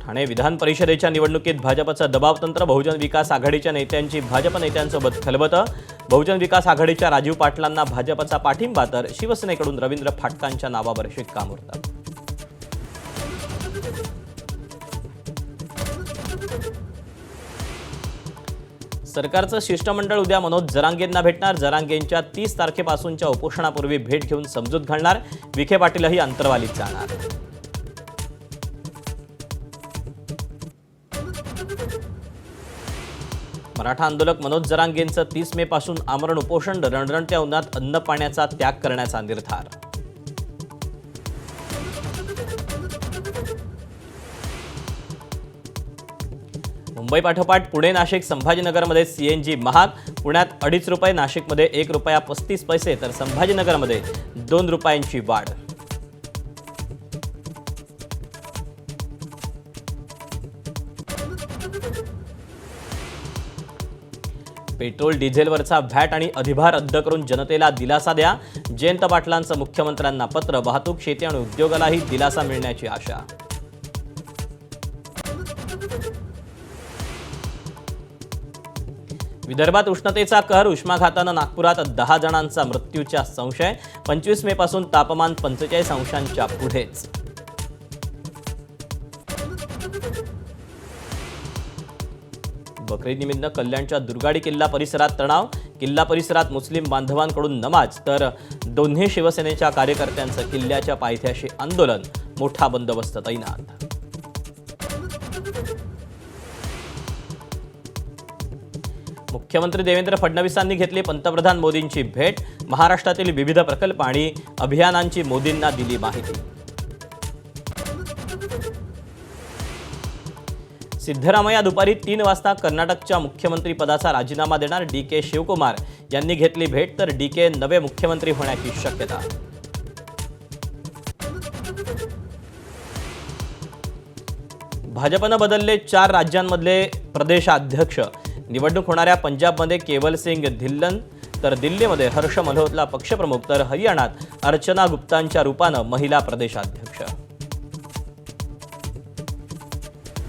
ठाणे विधान परिषदेच्या निवडणुकीत भाजपचं दबावतंत्र, बहुजन विकास आघाडीच्या नेत्यांची भाजप नेत्यांसोबत खलबतं। बहुजन विकास आघाडीच्या राजीव पाटलांना भाजपचा पाठिंबा, तर शिवसेनेकडून रवींद्र फाटकांच्या नावावर शिक्कामोर्तब। सरकारचं शिष्टमंडळ उद्या मनोज जरांगेंना भेटणार। जरांगेंच्या 30 तारखेपासूनच्या उपोषणापूर्वी भेट घेऊन समजूत घालणार। विखे पाटीलही अंतर्वालीत जाणार। मराठा आंदोलक मनोज जरांगेंचं 30 मे पासून आमरण उपोषण, रणरणत्या उन्हात अन्न पाण्याचा त्याग करण्याचा निर्धार। मुंबई पाठोपाठ पुणे, नाशिक, संभाजीनगरमध्ये सीएनजी महाग। पुण्यात 2.5 रुपये, नाशिकमध्ये 1 रुपया 35 पैसे, तर संभाजीनगरमध्ये 2 रुपयांची वाढ। पेट्रोल डिझेलवरचा व्हॅट आणि अधिभार रद्द करून जनतेला दिलासा द्या। जयंत पाटलांचं मुख्यमंत्र्यांना पत्र। वाहतूक, शेती आणि उद्योगालाही दिलासा मिळण्याची आशा। विदर्भात उष्णतेचा कहर, उष्माघातानं नागपुरात 10 जणांचा मृत्यूचा संशय। 25 मे पासून तापमान 45 अंशांच्या पुढेच। बकरीदनिमित्त कल्याणच्या दुर्गाडी किल्ला परिसरात तणाव। किल्ला परिसरात मुस्लिम बांधवांकडून नमाज, तर दोन्ही शिवसेनेच्या कार्यकर्त्यांचं किल्ल्याच्या पायथ्याशी आंदोलन। मोठा बंदोबस्त तैनात। मुख्यमंत्री देवेंद्र फडणवीसांनी घेतली पंतप्रधान मोदींची भेट। महाराष्ट्रातील विविध प्रकल्प आणि अभियानांची मोदींना दिली माहिती। सिद्धरामय्या दुपारी 3 वाजता कर्नाटकच्या मुख्यमंत्री पदाचा राजीनामा देणार। DK शिवकुमार यांनी घेतली भेट, तर DK नवे मुख्यमंत्री होण्याची शक्यता। भाजपनं बदलले 4 राज्यांमधले प्रदेशाध्यक्ष। निवडणूक होणाऱ्या पंजाबमध्ये केवल सिंग धिल्लन, तर दिल्लीमध्ये हर्ष मल्होत्रा पक्षप्रमुख, तर हरियाणात अर्चना गुप्तांच्या रूपानं महिला प्रदेशाध्यक्ष।